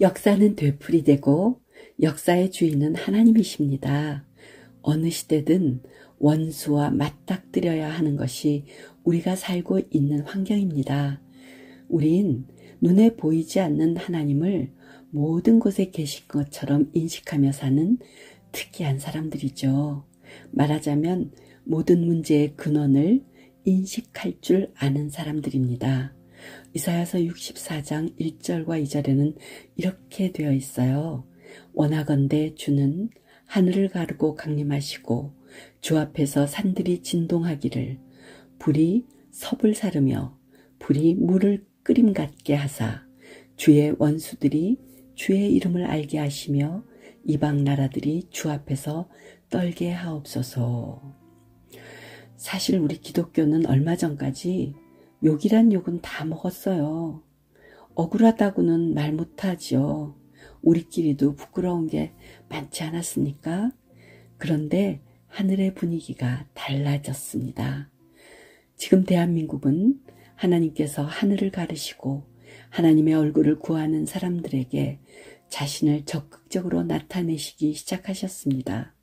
역사는 되풀이되고 역사의 주인은 하나님이십니다. 어느 시대든 원수와 맞닥뜨려야 하는 것이 우리가 살고 있는 환경입니다. 우린 눈에 보이지 않는 하나님을 모든 곳에 계신 것처럼 인식하며 사는 특이한 사람들이죠. 말하자면 모든 문제의 근원을 인식할 줄 아는 사람들입니다. 이사야서 64장 1절과 2절에는 이렇게 되어 있어요. 원하건대 주는 하늘을 가르고 강림하시고 주 앞에서 산들이 진동하기를 불이 섭을 사르며 불이 물을 끓임 같게 하사 주의 원수들이 주의 이름을 알게 하시며 이방 나라들이 주 앞에서 떨게 하옵소서. 사실 우리 기독교는 얼마 전까지 욕이란 욕은 다 먹었어요. 억울하다고는 말 못하지요. 우리끼리도 부끄러운 게 많지 않았습니까? 그런데 하늘의 분위기가 달라졌습니다. 지금 대한민국은 하나님께서 하늘을 가르시고 하나님의 얼굴을 구하는 사람들에게 자신을 적극적으로 나타내시기 시작하셨습니다.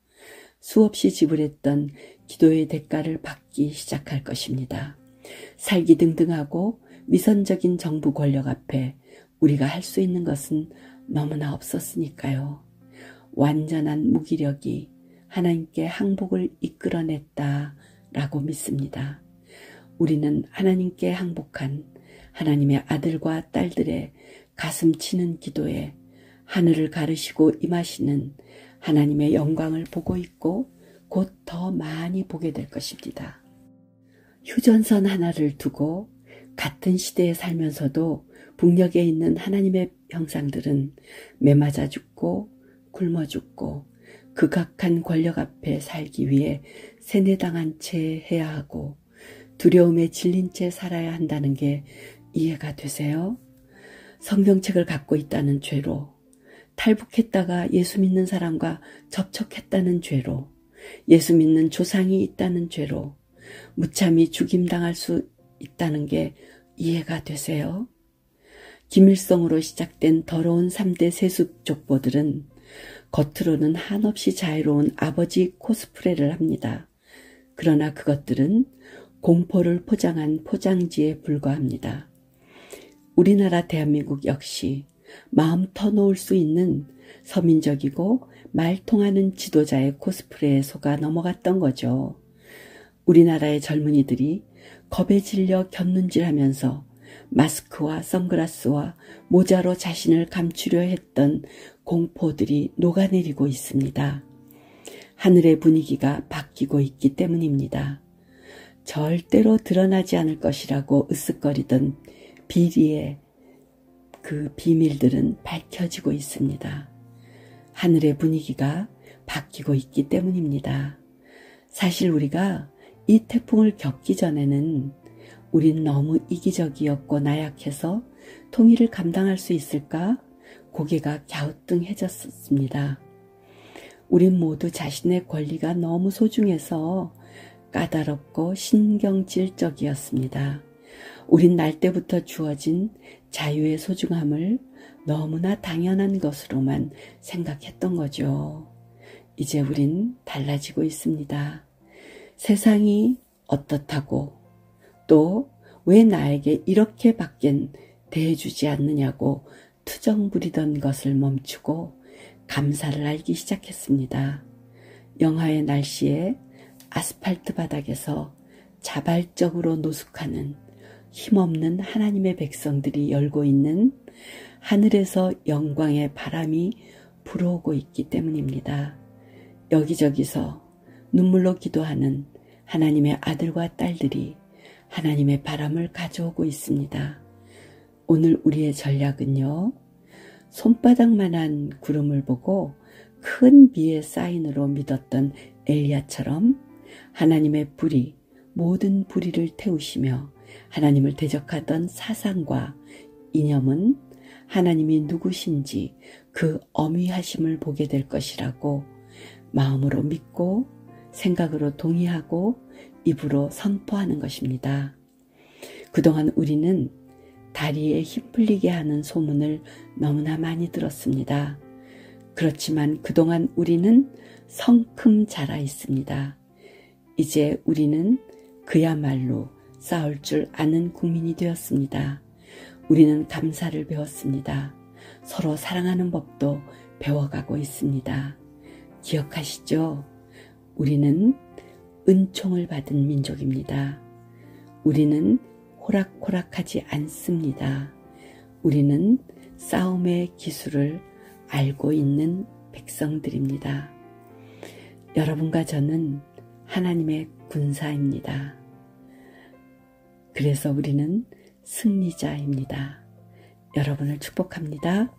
수없이 지불했던 기도의 대가를 받기 시작할 것입니다. 살기 등등하고 위선적인 정부 권력 앞에 우리가 할 수 있는 것은 너무나 없었으니까요. 완전한 무기력이 하나님께 항복을 이끌어냈다라고 믿습니다. 우리는 하나님께 항복한 하나님의 아들과 딸들의 가슴 치는 기도에 하늘을 가르시고 임하시는 하나님의 영광을 보고 있고 곧 더 많이 보게 될 것입니다. 휴전선 하나를 두고 같은 시대에 살면서도 북녘에 있는 하나님의 형상들은 매맞아 죽고 굶어 죽고 극악한 권력 앞에 살기 위해 세뇌당한 채 해야 하고 두려움에 질린 채 살아야 한다는 게 이해가 되세요? 성경책을 갖고 있다는 죄로, 탈북했다가 예수 믿는 사람과 접촉했다는 죄로, 예수 믿는 조상이 있다는 죄로 무참히 죽임당할 수 있다는 게 이해가 되세요? 김일성으로 시작된 더러운 3대 세습 족보들은 겉으로는 한없이 자유로운 아버지 코스프레를 합니다. 그러나 그것들은 공포를 포장한 포장지에 불과합니다. 우리나라 대한민국 역시 마음 터놓을 수 있는 서민적이고 말통하는 지도자의 코스프레에 속아 넘어갔던 거죠. 우리나라의 젊은이들이 겁에 질려 곁눈질하면서 마스크와 선글라스와 모자로 자신을 감추려 했던 공포들이 녹아내리고 있습니다. 하늘의 분위기가 바뀌고 있기 때문입니다. 절대로 드러나지 않을 것이라고 으쓱거리던 비리의 그 비밀들은 밝혀지고 있습니다. 하늘의 분위기가 바뀌고 있기 때문입니다. 사실 우리가 이 태풍을 겪기 전에는 우린 너무 이기적이었고 나약해서 통일을 감당할 수 있을까? 고개가 갸우뚱해졌습니다. 우린 모두 자신의 권리가 너무 소중해서 까다롭고 신경질적이었습니다. 우린 날 때부터 주어진 자유의 소중함을 너무나 당연한 것으로만 생각했던 거죠. 이제 우린 달라지고 있습니다. 세상이 어떻다고 또 왜 나에게 이렇게밖엔 대해주지 않느냐고 투정 부리던 것을 멈추고 감사를 알기 시작했습니다. 영하의 날씨에 아스팔트 바닥에서 자발적으로 노숙하는 힘없는 하나님의 백성들이 열고 있는 하늘에서 영광의 바람이 불어오고 있기 때문입니다. 여기저기서 눈물로 기도하는 하나님의 아들과 딸들이 하나님의 바람을 가져오고 있습니다. 오늘 우리의 전략은요. 손바닥만한 구름을 보고 큰 비의 사인으로 믿었던 엘리야처럼 하나님의 불이 모든 불의를 태우시며 하나님을 대적하던 사상과 이념은 하나님이 누구신지 그 어미하심을 보게 될 것이라고 마음으로 믿고 생각으로 동의하고 입으로 선포하는 것입니다. 그동안 우리는 다리에 힘 풀리게 하는 소문을 너무나 많이 들었습니다. 그렇지만 그동안 우리는 성큼 자라 있습니다. 이제 우리는 그야말로 싸울 줄 아는 국민이 되었습니다. 우리는 감사를 배웠습니다. 서로 사랑하는 법도 배워가고 있습니다. 기억하시죠? 우리는 은총을 받은 민족입니다. 우리는 호락호락하지 않습니다. 우리는 싸움의 기술을 알고 있는 백성들입니다. 여러분과 저는 하나님의 군사입니다. 그래서 우리는 승리자입니다. 여러분을 축복합니다.